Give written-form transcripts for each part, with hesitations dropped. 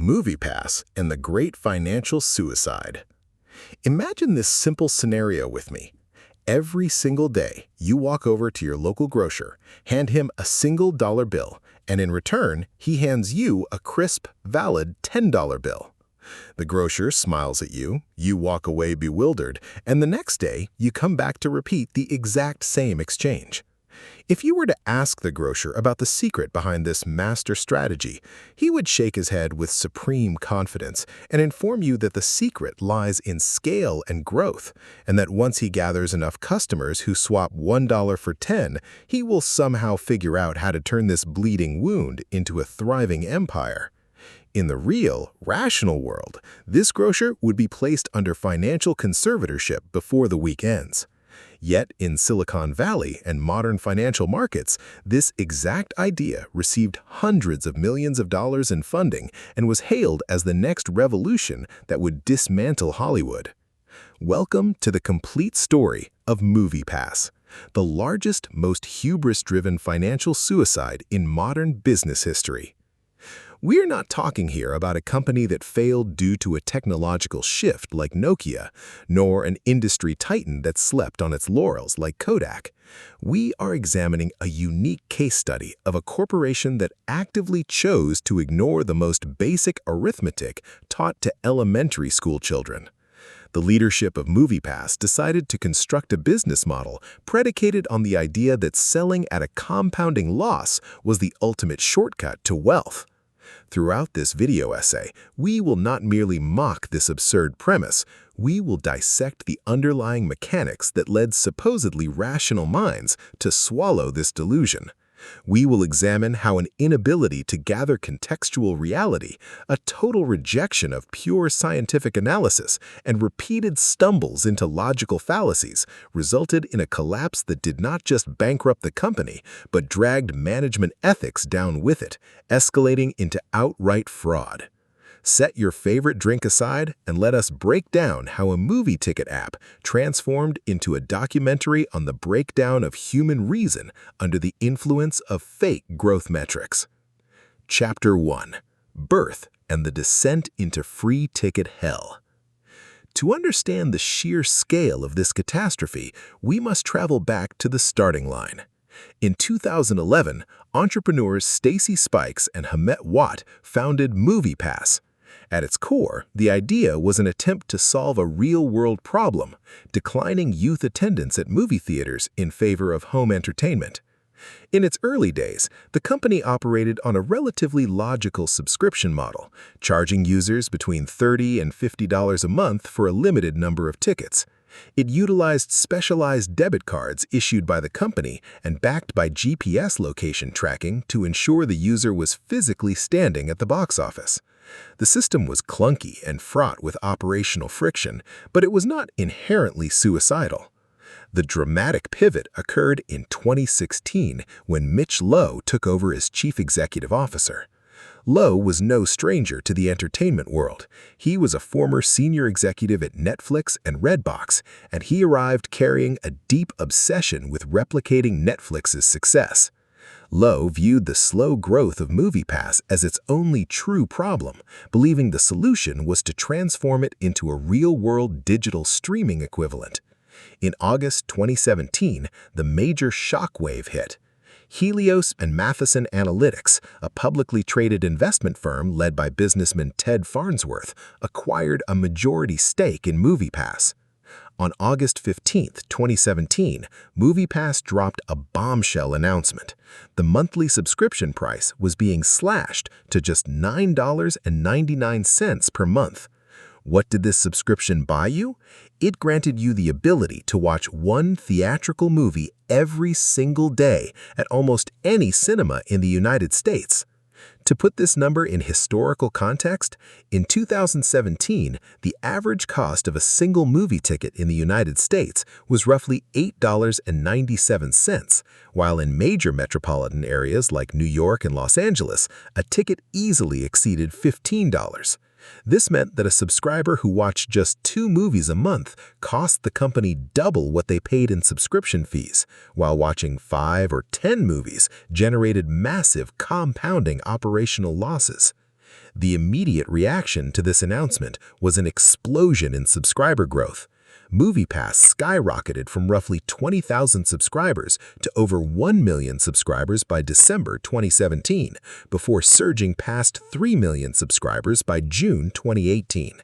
MoviePass and the Great Financial Suicide. Imagine this simple scenario with me. Every single day, you walk over to your local grocer, hand him a single dollar bill, and in return, he hands you a crisp, valid $10 bill. The grocer smiles at you, you walk away bewildered, and the next day, you come back to repeat the exact same exchange. If you were to ask the grocer about the secret behind this master strategy, he would shake his head with supreme confidence and inform you that the secret lies in scale and growth, and that once he gathers enough customers who swap $1 for 10, he will somehow figure out how to turn this bleeding wound into a thriving empire. In the real, rational world, this grocer would be placed under financial conservatorship before the week ends. Yet, in Silicon Valley and modern financial markets, this exact idea received hundreds of millions of dollars in funding and was hailed as the next revolution that would dismantle Hollywood. Welcome to the complete story of MoviePass, the largest, most hubris-driven financial suicide in modern business history. We're not talking here about a company that failed due to a technological shift like Nokia, nor an industry titan that slept on its laurels like Kodak. We are examining a unique case study of a corporation that actively chose to ignore the most basic arithmetic taught to elementary school children. The leadership of MoviePass decided to construct a business model predicated on the idea that selling at a compounding loss was the ultimate shortcut to wealth. Throughout this video essay, we will not merely mock this absurd premise, we will dissect the underlying mechanics that led supposedly rational minds to swallow this delusion. We will examine how an inability to gather contextual reality, a total rejection of pure scientific analysis, and repeated stumbles into logical fallacies resulted in a collapse that did not just bankrupt the company, but dragged management ethics down with it, escalating into outright fraud. Set your favorite drink aside and let us break down how a movie ticket app transformed into a documentary on the breakdown of human reason under the influence of fake growth metrics. Chapter 1: Birth and the Descent into Free Ticket Hell. To understand the sheer scale of this catastrophe, we must travel back to the starting line. In 2011, entrepreneurs Stacy Spikes and Hamet Watt founded MoviePass. At its core, the idea was an attempt to solve a real-world problem, declining youth attendance at movie theaters in favor of home entertainment. In its early days, the company operated on a relatively logical subscription model, charging users between $30 and $50 a month for a limited number of tickets. It utilized specialized debit cards issued by the company and backed by GPS location tracking to ensure the user was physically standing at the box office. The system was clunky and fraught with operational friction, but it was not inherently suicidal. The dramatic pivot occurred in 2016 when Mitch Lowe took over as chief executive officer. Lowe was no stranger to the entertainment world. He was a former senior executive at Netflix and Redbox, and he arrived carrying a deep obsession with replicating Netflix's success. Lowe viewed the slow growth of MoviePass as its only true problem, believing the solution was to transform it into a real-world digital streaming equivalent. In August 2017, the major shockwave hit. Helios and Matheson Analytics, a publicly traded investment firm led by businessman Ted Farnsworth, acquired a majority stake in MoviePass. On August 15, 2017, MoviePass dropped a bombshell announcement. The monthly subscription price was being slashed to just $9.99 per month. What did this subscription buy you? It granted you the ability to watch one theatrical movie every single day at almost any cinema in the United States. To put this number in historical context, in 2017, the average cost of a single movie ticket in the United States was roughly $8.97, while in major metropolitan areas like New York and Los Angeles, a ticket easily exceeded $15. This meant that a subscriber who watched just 2 movies a month cost the company double what they paid in subscription fees, while watching 5 or 10 movies generated massive compounding operational losses. The immediate reaction to this announcement was an explosion in subscriber growth. MoviePass skyrocketed from roughly 20,000 subscribers to over 1 million subscribers by December 2017, before surging past 3 million subscribers by June 2018.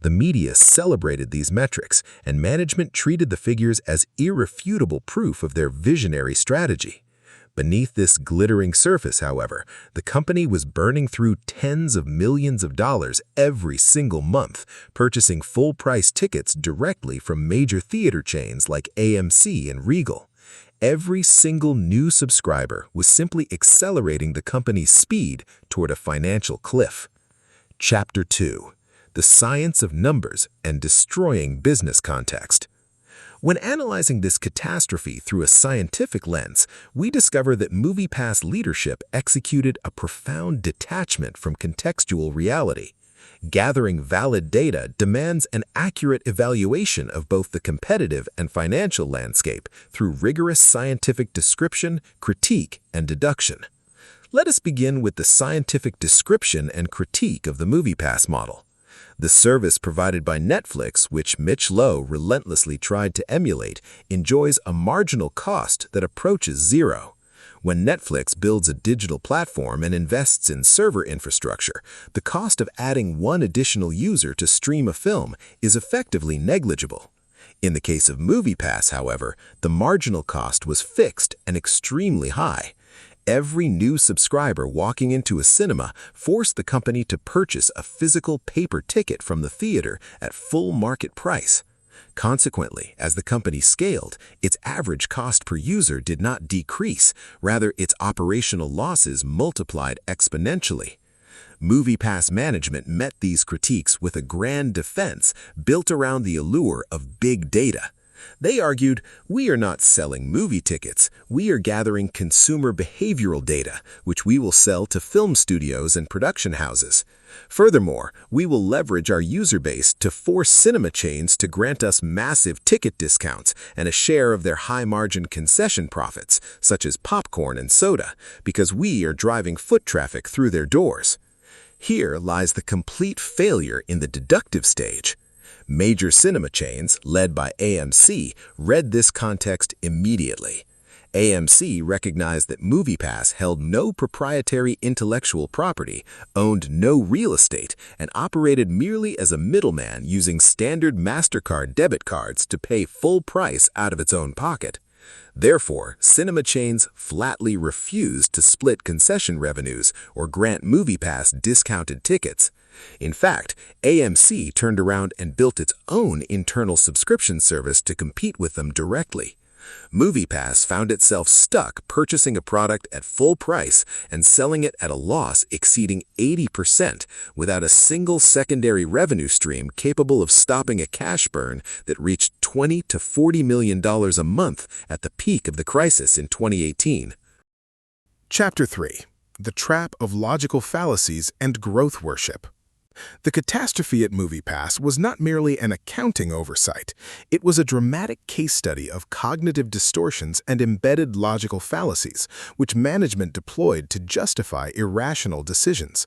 The media celebrated these metrics, and management treated the figures as irrefutable proof of their visionary strategy. Beneath this glittering surface, however, the company was burning through tens of millions of dollars every single month, purchasing full-price tickets directly from major theater chains like AMC and Regal. Every single new subscriber was simply accelerating the company's speed toward a financial cliff. Chapter 2: The Science of Numbers and Destroying Business Context. When analyzing this catastrophe through a scientific lens, we discover that MoviePass leadership executed a profound detachment from contextual reality. Gathering valid data demands an accurate evaluation of both the competitive and financial landscape through rigorous scientific description, critique, and deduction. Let us begin with the scientific description and critique of the MoviePass model. The service provided by Netflix, which Mitch Lowe relentlessly tried to emulate, enjoys a marginal cost that approaches zero. When Netflix builds a digital platform and invests in server infrastructure, the cost of adding one additional user to stream a film is effectively negligible. In the case of MoviePass, however, the marginal cost was fixed and extremely high. Every new subscriber walking into a cinema forced the company to purchase a physical paper ticket from the theater at full market price. Consequently, as the company scaled, its average cost per user did not decrease, rather its operational losses multiplied exponentially. MoviePass management met these critiques with a grand defense built around the allure of big data. They argued, "We are not selling movie tickets, we are gathering consumer behavioral data, which we will sell to film studios and production houses. Furthermore, we will leverage our user base to force cinema chains to grant us massive ticket discounts and a share of their high-margin concession profits, such as popcorn and soda, because we are driving foot traffic through their doors." Here lies the complete failure in the deductive stage. Major cinema chains, led by AMC, read this context immediately. AMC recognized that MoviePass held no proprietary intellectual property, owned no real estate, and operated merely as a middleman using standard MasterCard debit cards to pay full price out of its own pocket. Therefore, cinema chains flatly refused to split concession revenues or grant MoviePass discounted tickets. In fact, AMC turned around and built its own internal subscription service to compete with them directly. MoviePass found itself stuck purchasing a product at full price and selling it at a loss exceeding 80% without a single secondary revenue stream capable of stopping a cash burn that reached $20 to $40 million a month at the peak of the crisis in 2018. Chapter 3: The Trap of Logical Fallacies and Growth Worship. The catastrophe at MoviePass was not merely an accounting oversight. It was a dramatic case study of cognitive distortions and embedded logical fallacies, which management deployed to justify irrational decisions.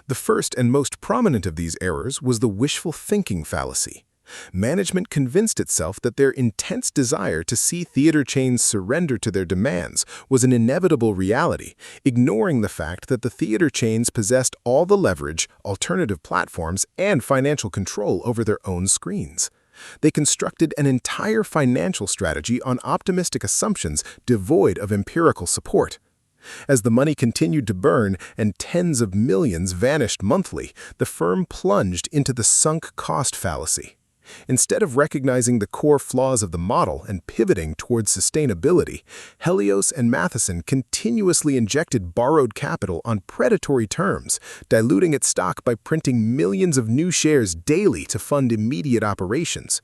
The first and most prominent of these errors was the wishful thinking fallacy. Management convinced itself that their intense desire to see theater chains surrender to their demands was an inevitable reality, ignoring the fact that the theater chains possessed all the leverage, alternative platforms, and financial control over their own screens. They constructed an entire financial strategy on optimistic assumptions devoid of empirical support. As the money continued to burn and tens of millions vanished monthly, the firm plunged into the sunk cost fallacy. Instead of recognizing the core flaws of the model and pivoting towards sustainability, Helios and Matheson continuously injected borrowed capital on predatory terms, diluting its stock by printing millions of new shares daily to fund immediate operations.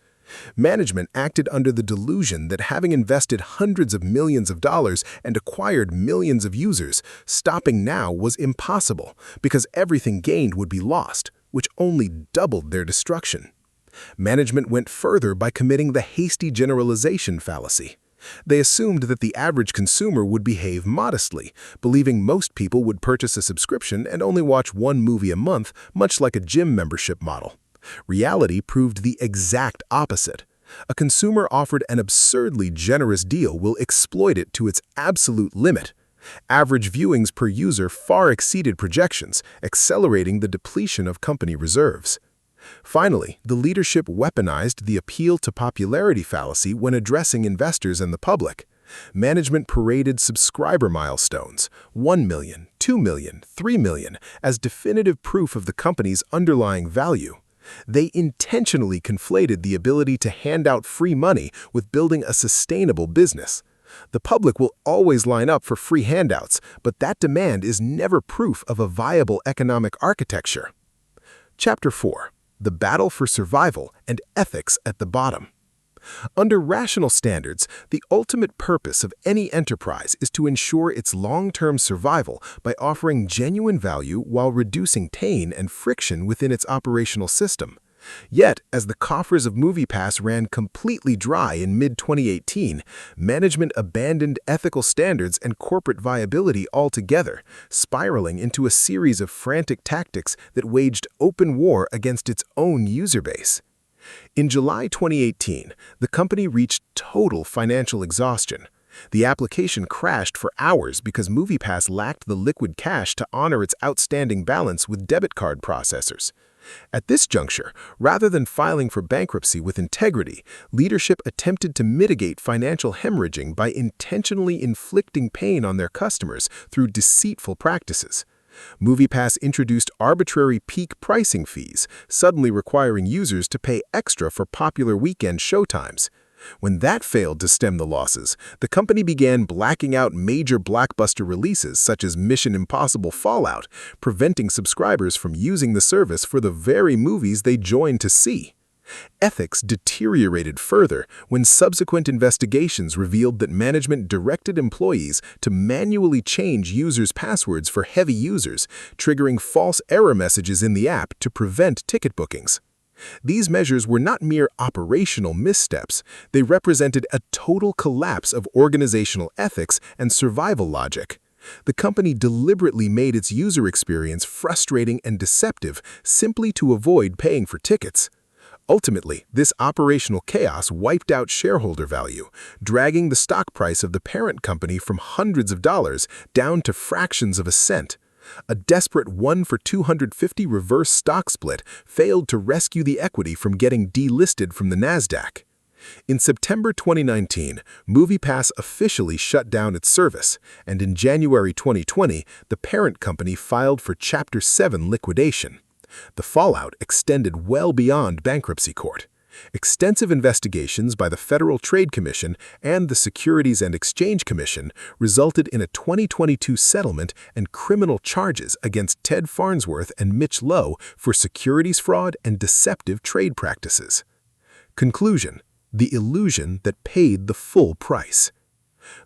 Management acted under the delusion that having invested hundreds of millions of dollars and acquired millions of users, stopping now was impossible because everything gained would be lost, which only doubled their destruction. Management went further by committing the hasty generalization fallacy. They assumed that the average consumer would behave modestly, believing most people would purchase a subscription and only watch one movie a month, much like a gym membership model. Reality proved the exact opposite. A consumer offered an absurdly generous deal will exploit it to its absolute limit. Average viewings per user far exceeded projections, accelerating the depletion of company reserves. Finally, the leadership weaponized the appeal to popularity fallacy when addressing investors and the public. Management paraded subscriber milestones, 1 million, 2 million, 3 million, as definitive proof of the company's underlying value. They intentionally conflated the ability to hand out free money with building a sustainable business. The public will always line up for free handouts, but that demand is never proof of a viable economic architecture. Chapter 4. The Battle for Survival and Ethics at the Bottom. Under rational standards, the ultimate purpose of any enterprise is to ensure its long-term survival by offering genuine value while reducing pain and friction within its operational system. Yet, as the coffers of MoviePass ran completely dry in mid-2018, management abandoned ethical standards and corporate viability altogether, spiraling into a series of frantic tactics that waged open war against its own user base. In July 2018, the company reached total financial exhaustion. The application crashed for hours because MoviePass lacked the liquid cash to honor its outstanding balance with debit card processors. At this juncture, rather than filing for bankruptcy with integrity, leadership attempted to mitigate financial hemorrhaging by intentionally inflicting pain on their customers through deceitful practices. MoviePass introduced arbitrary peak pricing fees, suddenly requiring users to pay extra for popular weekend showtimes. When that failed to stem the losses, the company began blacking out major blockbuster releases such as Mission Impossible Fallout, preventing subscribers from using the service for the very movies they joined to see. Ethics deteriorated further when subsequent investigations revealed that management directed employees to manually change users' passwords for heavy users, triggering false error messages in the app to prevent ticket bookings. These measures were not mere operational missteps, they represented a total collapse of organizational ethics and survival logic. The company deliberately made its user experience frustrating and deceptive simply to avoid paying for tickets. Ultimately, this operational chaos wiped out shareholder value, dragging the stock price of the parent company from hundreds of dollars down to fractions of a cent. A desperate 1-for-250 reverse stock split failed to rescue the equity from getting delisted from the NASDAQ. In September 2019, MoviePass officially shut down its service, and in January 2020, the parent company filed for Chapter 7 liquidation. The fallout extended well beyond bankruptcy court. Extensive investigations by the Federal Trade Commission and the Securities and Exchange Commission resulted in a 2022 settlement and criminal charges against Ted Farnsworth and Mitch Lowe for securities fraud and deceptive trade practices. Conclusion: the illusion that paid the full price.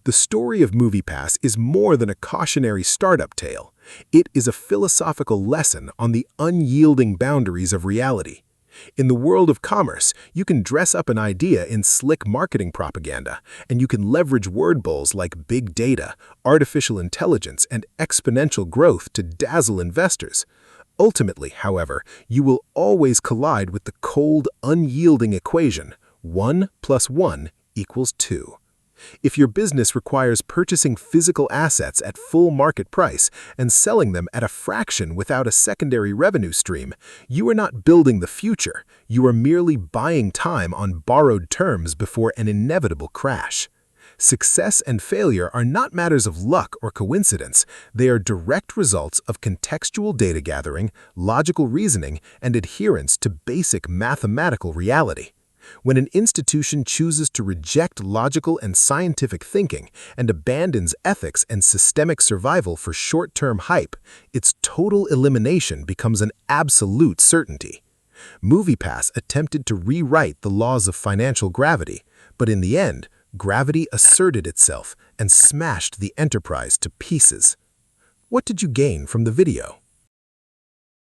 The story of MoviePass is more than a cautionary startup tale. It is a philosophical lesson on the unyielding boundaries of reality. In the world of commerce, you can dress up an idea in slick marketing propaganda, and you can leverage word bowls like big data, artificial intelligence, and exponential growth to dazzle investors. Ultimately, however, you will always collide with the cold, unyielding equation: 1 + 1 = 2. If your business requires purchasing physical assets at full market price and selling them at a fraction without a secondary revenue stream, you are not building the future, you are merely buying time on borrowed terms before an inevitable crash. Success and failure are not matters of luck or coincidence, they are direct results of contextual data gathering, logical reasoning, and adherence to basic mathematical reality. When an institution chooses to reject logical and scientific thinking and abandons ethics and systemic survival for short-term hype, its total elimination becomes an absolute certainty. MoviePass attempted to rewrite the laws of financial gravity, but in the end, gravity asserted itself and smashed the enterprise to pieces. What did you gain from the video?